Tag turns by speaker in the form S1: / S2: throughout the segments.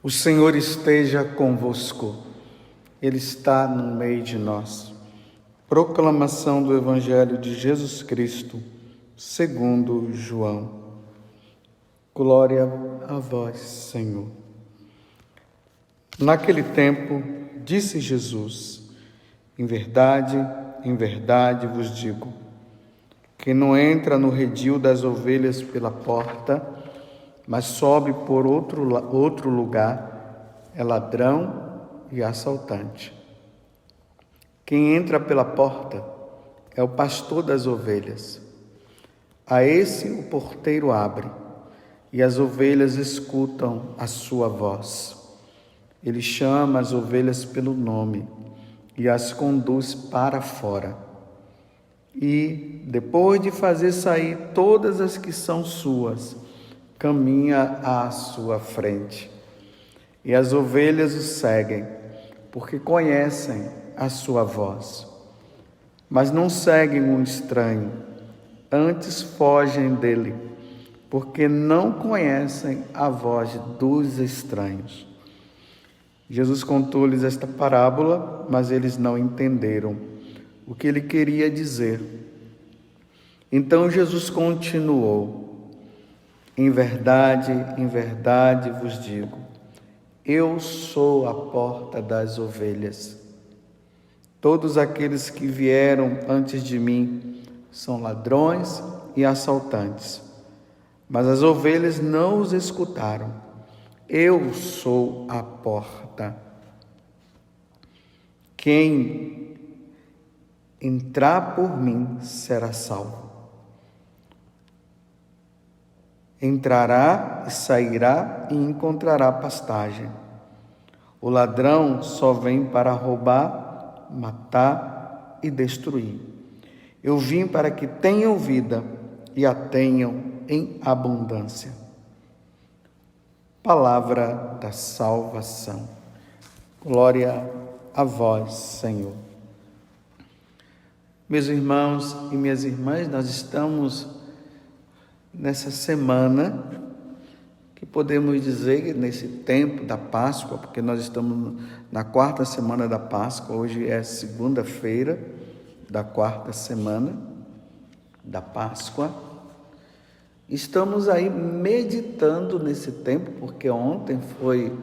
S1: O Senhor esteja convosco, Ele está no meio de nós. Proclamação do Evangelho de Jesus Cristo, segundo João. Glória a vós, Senhor. Naquele tempo, disse Jesus: em verdade vos digo, quem não entra no redil das ovelhas pela porta, mas sobe por outro lugar, é ladrão e assaltante. Quem entra pela porta é o pastor das ovelhas. A esse o porteiro abre, e as ovelhas escutam a sua voz. Ele chama as ovelhas pelo nome e as conduz para fora. E, depois de fazer sair todas as que são suas, caminha à sua frente. E as ovelhas o seguem, porque conhecem a sua voz. Mas não seguem um estranho, antes fogem dele, porque não conhecem a voz dos estranhos. Jesus contou-lhes esta parábola, mas eles não entenderam o que ele queria dizer. Então Jesus continuou: em verdade vos digo, eu sou a porta das ovelhas. Todos aqueles que vieram antes de mim são ladrões e assaltantes, mas as ovelhas não os escutaram. Eu sou a porta. Quem entrar por mim será salvo. Entrará e sairá e encontrará pastagem. O ladrão só vem para roubar, matar e destruir. Eu vim para que tenham vida e a tenham em abundância. Palavra da salvação. Glória a vós, Senhor. Meus irmãos e minhas irmãs, nós estamos nessa semana, que podemos dizer nesse tempo da Páscoa, porque nós estamos na quarta semana da Páscoa, hoje é segunda-feira da quarta semana da Páscoa. Estamos aí meditando nesse tempo, porque ontem foi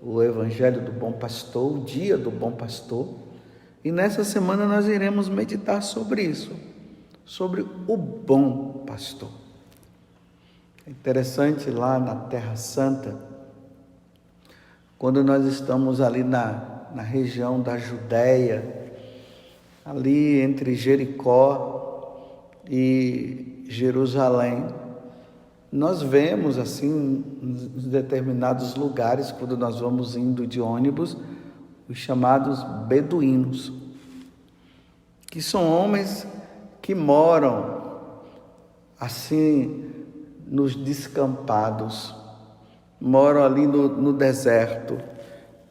S1: o Evangelho do Bom Pastor, o dia do Bom Pastor, e nessa semana nós iremos meditar sobre isso, sobre o Bom Pastor. É interessante lá na Terra Santa, quando nós estamos ali na região da Judéia, ali entre Jericó e Jerusalém, nós vemos assim, em determinados lugares, quando nós vamos indo de ônibus, os chamados beduínos, que são homens que moram assim nos descampados, moram ali no deserto.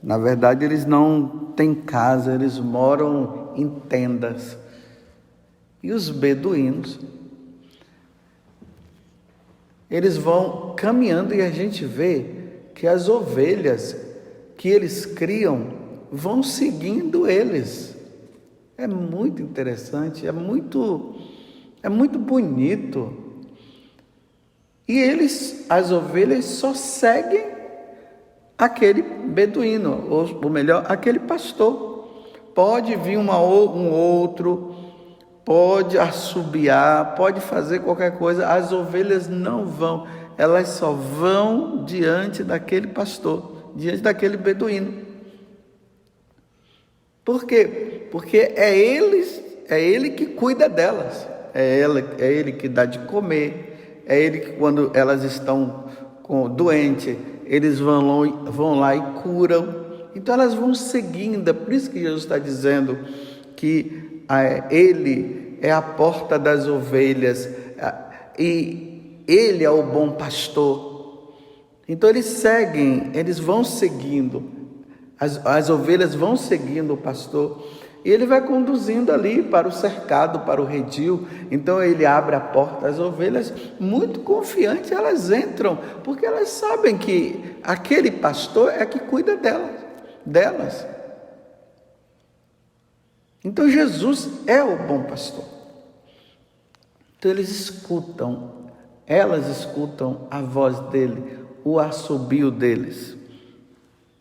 S1: Na verdade, eles não têm casa, eles moram em tendas. E os beduínos, eles vão caminhando e a gente vê que as ovelhas que eles criam vão seguindo eles. É muito interessante, é muito bonito. E as ovelhas só seguem aquele beduíno, ou melhor, aquele pastor. Pode vir um outro, pode assobiar, pode fazer qualquer coisa, as ovelhas não vão, elas só vão diante daquele pastor, diante daquele beduíno. Por quê? Porque é ele que cuida delas, é ele que dá de comer, é ele que, quando elas estão doentes, eles vão lá e curam. Então elas vão seguindo. É por isso que Jesus está dizendo que ele é a porta das ovelhas e ele é o bom pastor. Então eles vão seguindo, as ovelhas vão seguindo o pastor. E ele vai conduzindo ali para o cercado, para o redil. Então ele abre a porta, as ovelhas, muito confiantes, elas entram, porque elas sabem que aquele pastor é que cuida delas. Então Jesus é o bom pastor. Então elas escutam a voz dele, o assobio deles,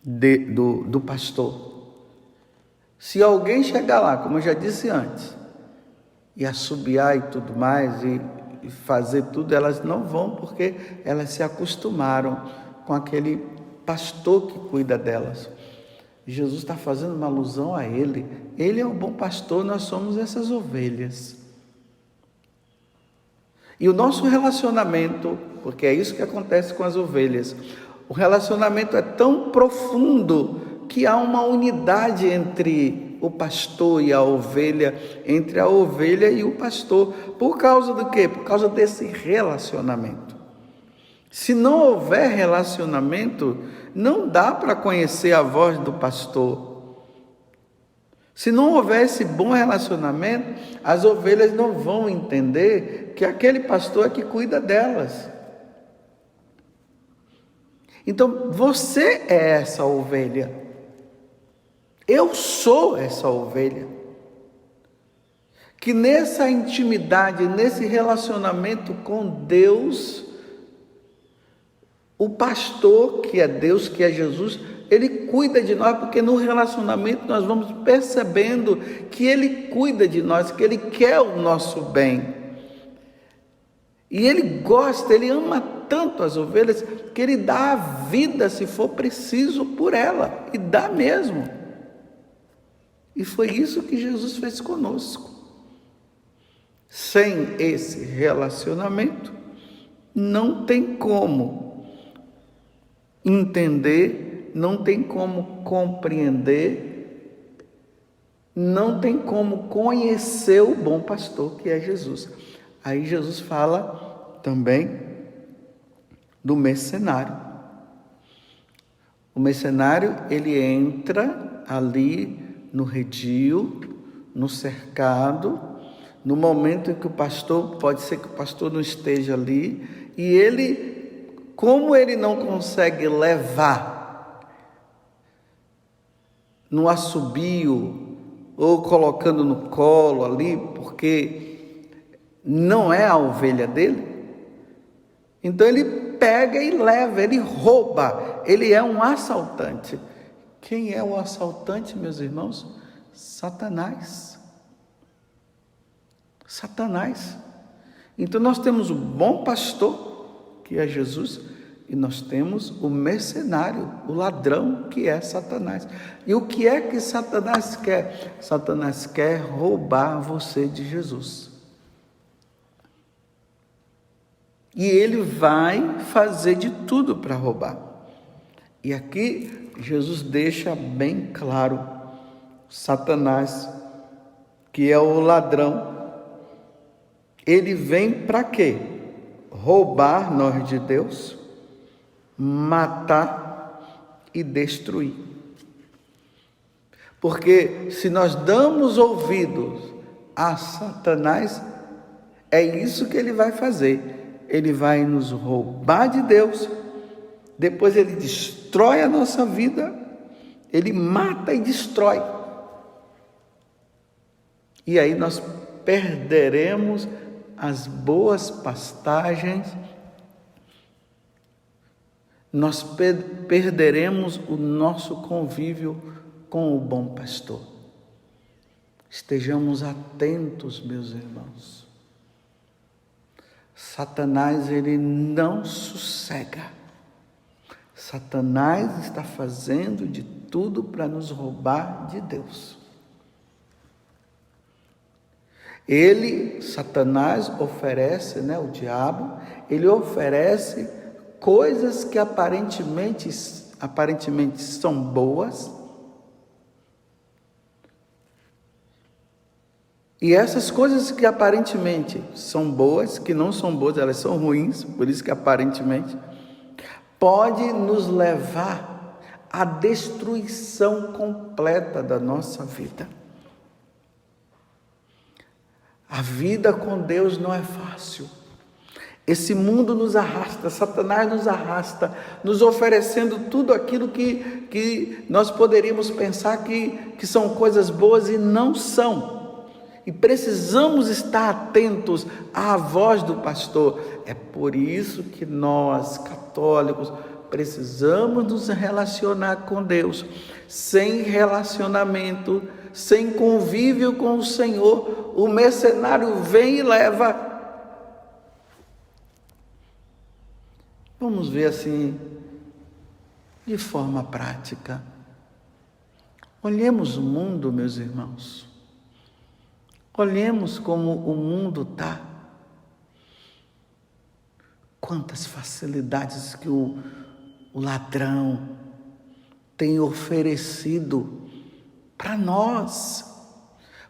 S1: do pastor. Se alguém chegar lá, como eu já disse antes, e assobiar e tudo mais, e fazer tudo, elas não vão, porque elas se acostumaram com aquele pastor que cuida delas. Jesus está fazendo uma alusão a ele. Ele é o bom pastor, nós somos essas ovelhas. E o nosso relacionamento, porque é isso que acontece com as ovelhas, o relacionamento é tão profundo que há uma unidade entre o pastor e a ovelha, entre a ovelha e o pastor. Por causa do quê? Por causa desse relacionamento. Se não houver relacionamento, não dá para conhecer a voz do pastor. Se não houver esse bom relacionamento, as ovelhas não vão entender que aquele pastor é que cuida delas. Então, você é essa ovelha. Eu sou essa ovelha. Que nessa intimidade, nesse relacionamento com Deus, o pastor, que é Deus, que é Jesus, ele cuida de nós, porque no relacionamento nós vamos percebendo que ele cuida de nós, que ele quer o nosso bem. E ele gosta, ele ama tanto as ovelhas, que ele dá a vida, se for preciso, por ela, e dá mesmo. E foi isso que Jesus fez conosco. Sem esse relacionamento, não tem como entender, não tem como compreender, não tem como conhecer o bom pastor que é Jesus. Aí Jesus fala também do mercenário. O mercenário, ele entra ali no redil, no cercado, no momento em que o pastor, pode ser que o pastor não esteja ali, e ele, como ele não consegue levar no assobio, ou colocando no colo ali, porque não é a ovelha dele, então ele pega e leva, ele rouba, ele é um assaltante. Quem é o assaltante, meus irmãos? Satanás. Satanás. Então nós temos o bom pastor, que é Jesus, e nós temos o mercenário, o ladrão, que é Satanás. E o que é que Satanás quer? Satanás quer roubar você de Jesus. E ele vai fazer de tudo para roubar. E aqui Jesus deixa bem claro, Satanás, que é o ladrão, ele vem para quê? Roubar nós de Deus, matar e destruir. Porque se nós damos ouvidos a Satanás, é isso que ele vai fazer. Ele vai nos roubar de Deus, depois ele destrói a nossa vida, ele mata e destrói. E aí nós perderemos as boas pastagens, nós perderemos o nosso convívio com o bom pastor. Estejamos atentos, meus irmãos. Satanás, ele não sossega. Satanás está fazendo de tudo para nos roubar de Deus. Satanás oferece, o diabo, ele oferece coisas que aparentemente são boas. E essas coisas que aparentemente são boas, que não são boas, elas são ruins, por isso que aparentemente, pode nos levar à destruição completa da nossa vida. A vida com Deus não é fácil. Esse mundo nos arrasta, Satanás nos arrasta, nos oferecendo tudo aquilo que nós poderíamos pensar que são coisas boas e não são. E precisamos estar atentos à voz do pastor. É por isso que nós, católicos, precisamos nos relacionar com Deus. Sem relacionamento, sem convívio com o Senhor, o mercenário vem e leva. Vamos ver assim, de forma prática. Olhemos o mundo, meus irmãos. Olhemos como o mundo está. Quantas facilidades que o ladrão tem oferecido para nós,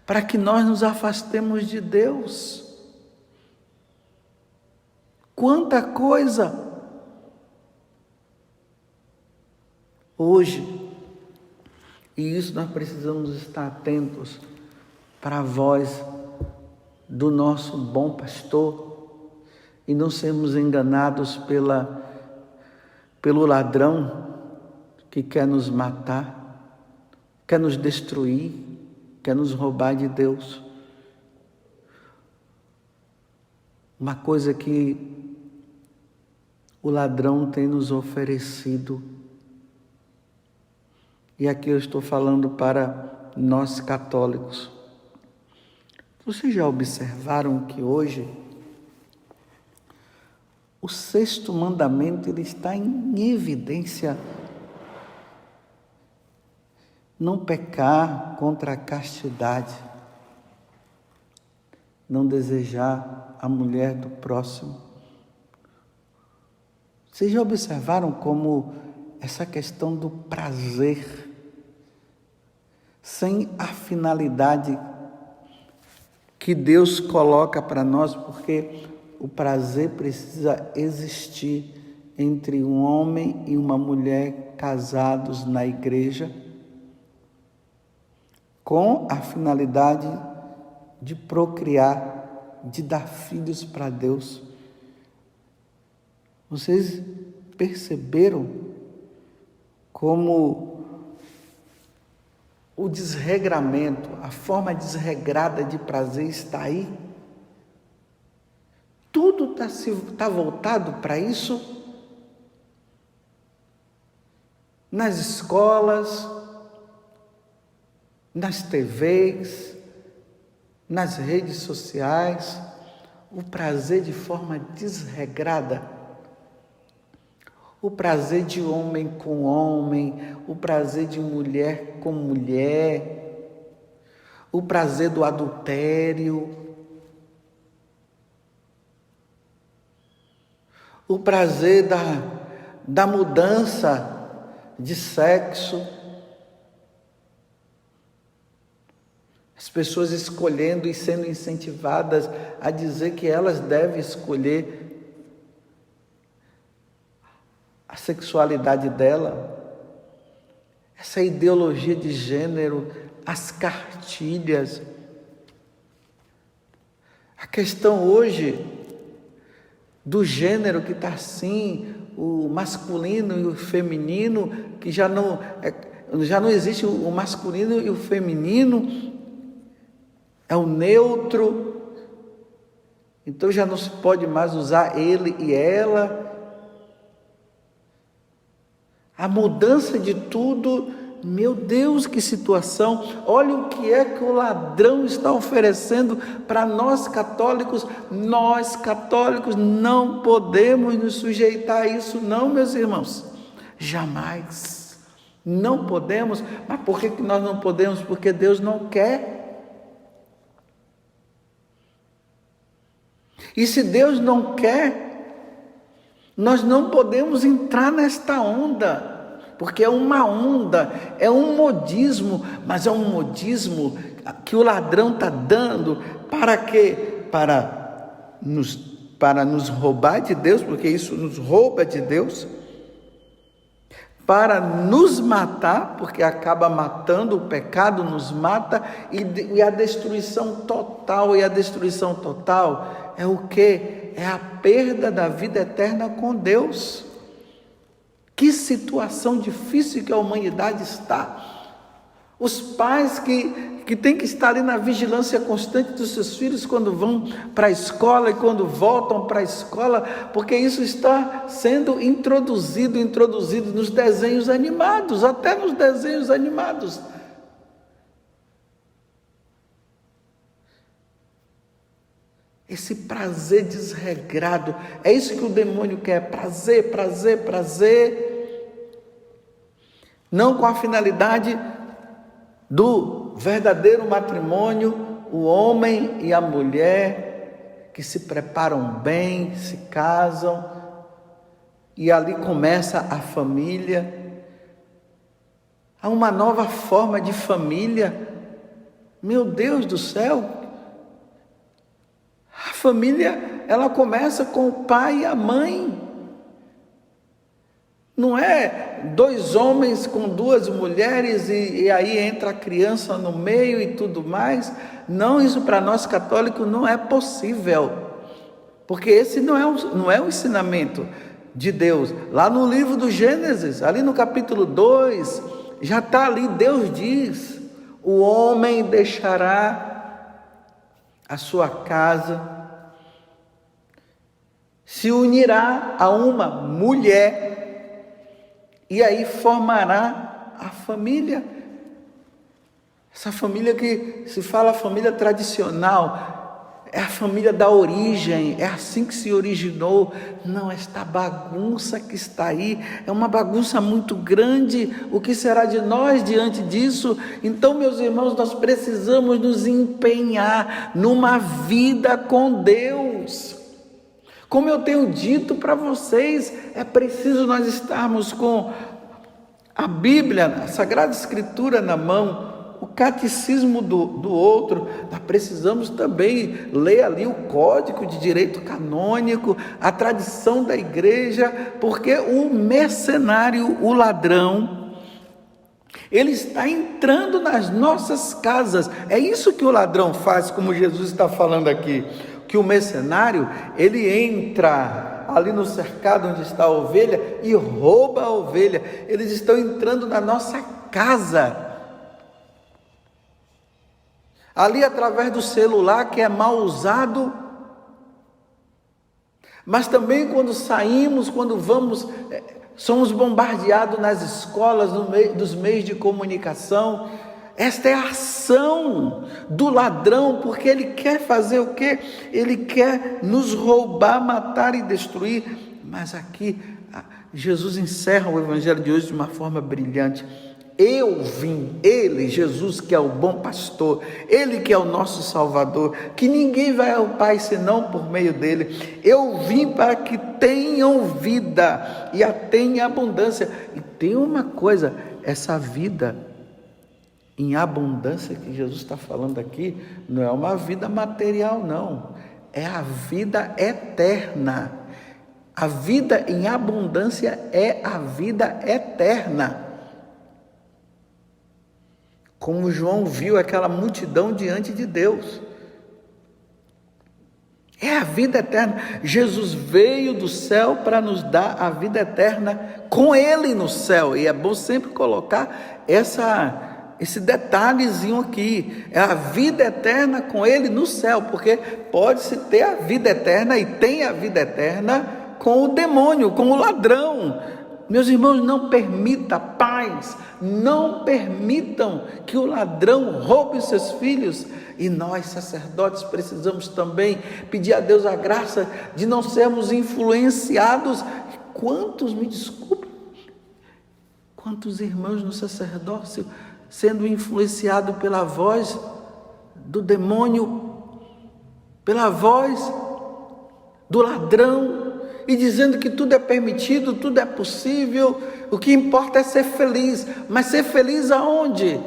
S1: para que nós nos afastemos de Deus. Quanta coisa! Hoje, e isso nós precisamos estar atentos para a voz do nosso bom pastor e não sermos enganados pelo ladrão que quer nos matar, quer nos destruir, quer nos roubar de Deus. Uma coisa que o ladrão tem nos oferecido, e aqui eu estou falando para nós católicos. Vocês já observaram que hoje o sexto mandamento ele está em evidência? Não pecar contra a castidade, não desejar a mulher do próximo. Vocês já observaram como essa questão do prazer, sem a finalidade que Deus coloca para nós, porque o prazer precisa existir entre um homem e uma mulher casados na igreja, com a finalidade de procriar, de dar filhos para Deus. Vocês perceberam como o desregramento, a forma desregrada de prazer está aí? Tudo está voltado para isso. Nas escolas, nas TVs, nas redes sociais, o prazer de forma desregrada. O prazer de homem com homem, o prazer de mulher com mulher, o prazer do adultério, o prazer da mudança de sexo. As pessoas escolhendo e sendo incentivadas a dizer que elas devem escolher a sexualidade dela, essa ideologia de gênero, as cartilhas. A questão hoje do gênero que está assim, o masculino e o feminino, que já não existe o masculino e o feminino, é o neutro, então já não se pode mais usar ele e ela. A mudança de tudo, meu Deus, que situação! Olha o que é que o ladrão está oferecendo para nós católicos. Nós católicos não podemos nos sujeitar a isso, não, meus irmãos. Jamais. Não podemos. Mas por que nós não podemos? Porque Deus não quer. E se Deus não quer, nós não podemos entrar nesta onda, porque é uma onda, é um modismo, mas é um modismo que o ladrão está dando para quê? Para nos roubar de Deus, porque isso nos rouba de Deus, para nos matar, porque acaba matando, o pecado nos mata, e a destruição total. E a destruição total é o quê? É a perda da vida eterna com Deus. Que situação difícil que a humanidade está. Os pais que têm que estar ali na vigilância constante dos seus filhos quando vão para a escola e quando voltam para a escola, porque isso está sendo introduzido nos desenhos animados, até nos desenhos animados. Esse prazer desregrado, é isso que o demônio quer, prazer, prazer, prazer, não com a finalidade do verdadeiro matrimônio, o homem e a mulher que se preparam bem, se casam, e ali começa a família, há uma nova forma de família. Meu Deus do céu, a família, ela começa com o pai e a mãe. Não é 2 homens com 2 mulheres e aí entra a criança no meio e tudo mais. Não, isso para nós católicos não é possível, porque esse não é o ensinamento de Deus. Lá no livro do Gênesis, ali no capítulo 2, já está ali, Deus diz: o homem deixará a sua casa, se unirá a uma mulher, e aí formará a família. Essa família que se fala família tradicional, é a família da origem, é assim que se originou. Não, esta bagunça que está aí, é uma bagunça muito grande. O que será de nós diante disso? Então, meus irmãos, nós precisamos nos empenhar numa vida com Deus. Como eu tenho dito para vocês, é preciso nós estarmos com a Bíblia, a Sagrada Escritura na mão, o catecismo do outro. Nós precisamos também ler ali o Código de Direito Canônico, a tradição da igreja, porque o mercenário, o ladrão, ele está entrando nas nossas casas. É isso que o ladrão faz, como Jesus está falando aqui. Que o mercenário, ele entra ali no cercado onde está a ovelha e rouba a ovelha. Eles estão entrando na nossa casa. Ali através do celular, que é mal usado. Mas também quando saímos, quando vamos, somos bombardeados nas escolas, dos meios de comunicação. Esta é a ação do ladrão, porque ele quer fazer o quê? Ele quer nos roubar, matar e destruir. Mas aqui, Jesus encerra o evangelho de hoje de uma forma brilhante. Eu vim, ele, Jesus, que é o bom pastor, ele que é o nosso Salvador, que ninguém vai ao Pai senão por meio dele. Eu vim para que tenham vida e a tenham em abundância. E tem uma coisa, essa vida em abundância que Jesus está falando aqui, não é uma vida material, não. É a vida eterna. A vida em abundância é a vida eterna. Como João viu aquela multidão diante de Deus. É a vida eterna. Jesus veio do céu para nos dar a vida eterna com Ele no céu. E é bom sempre colocar esse detalhezinho aqui, é a vida eterna com Ele no céu, porque pode-se ter a vida eterna e tem a vida eterna com o demônio, com o ladrão. Meus irmãos, não permita, pais, não permitam que o ladrão roube os seus filhos. E nós, sacerdotes, precisamos também pedir a Deus a graça de não sermos influenciados. Quantos, me desculpem, quantos irmãos no sacerdócio sendo influenciado pela voz do demônio, pela voz do ladrão, e dizendo que tudo é permitido, tudo é possível, o que importa é ser feliz. Mas ser feliz aonde?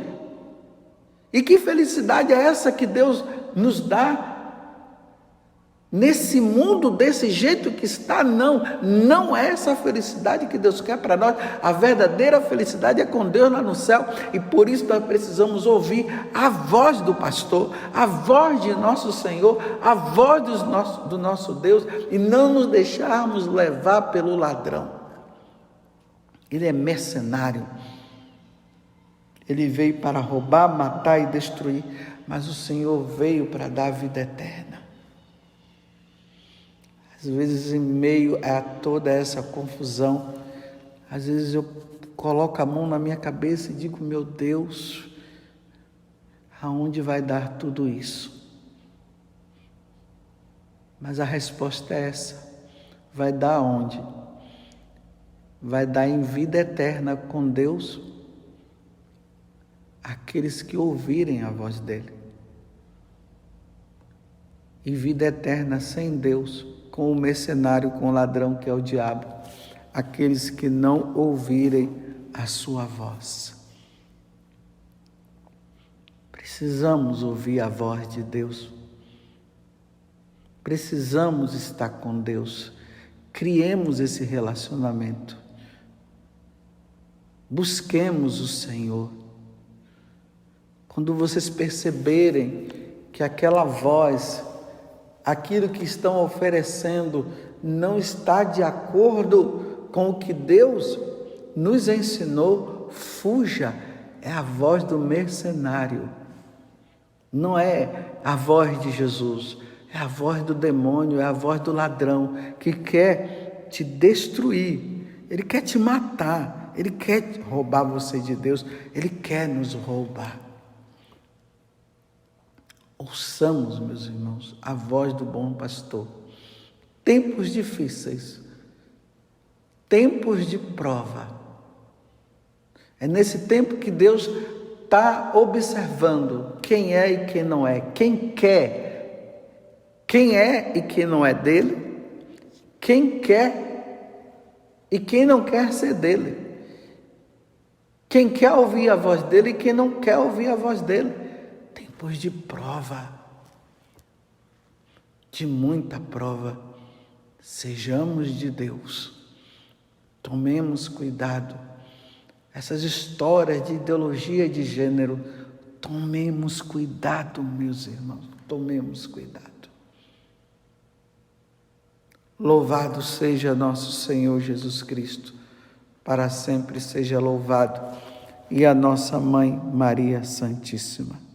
S1: E que felicidade é essa que Deus nos dá? Nesse mundo desse jeito que está, não é essa felicidade que Deus quer para nós. A verdadeira felicidade é com Deus lá no céu, e por isso nós precisamos ouvir a voz do pastor, a voz de nosso Senhor, a voz do nosso Deus, e não nos deixarmos levar pelo ladrão. Ele é mercenário, ele veio para roubar, matar e destruir, mas o Senhor veio para dar a vida eterna. Às vezes, em meio a toda essa confusão, às vezes eu coloco a mão na minha cabeça e digo: meu Deus, aonde vai dar tudo isso? Mas a resposta é essa: vai dar aonde? Vai dar em vida eterna com Deus, aqueles que ouvirem a voz dele. E vida eterna sem Deus, com o mercenário, com o ladrão que é o diabo, aqueles que não ouvirem a sua voz. Precisamos ouvir a voz de Deus. Precisamos estar com Deus. Criemos esse relacionamento. Busquemos o Senhor. Quando vocês perceberem que aquela voz, aquilo que estão oferecendo, não está de acordo com o que Deus nos ensinou, fuja. É a voz do mercenário. Não é a voz de Jesus, é a voz do demônio, é a voz do ladrão que quer te destruir, ele quer te matar, ele quer roubar você de Deus, ele quer nos roubar. Ouçamos, meus irmãos, a voz do bom pastor. Tempos difíceis, tempos de prova. É nesse tempo que Deus está observando quem é e quem não é, quem é e quem não é dele, quem quer e quem não quer ser dele, quem quer ouvir a voz dele e quem não quer ouvir a voz dele. Tempos de prova, de muita prova. Sejamos de Deus, tomemos cuidado. Essas histórias de ideologia de gênero, tomemos cuidado, meus irmãos, tomemos cuidado. Louvado seja nosso Senhor Jesus Cristo, para sempre seja louvado, e a nossa Mãe Maria Santíssima.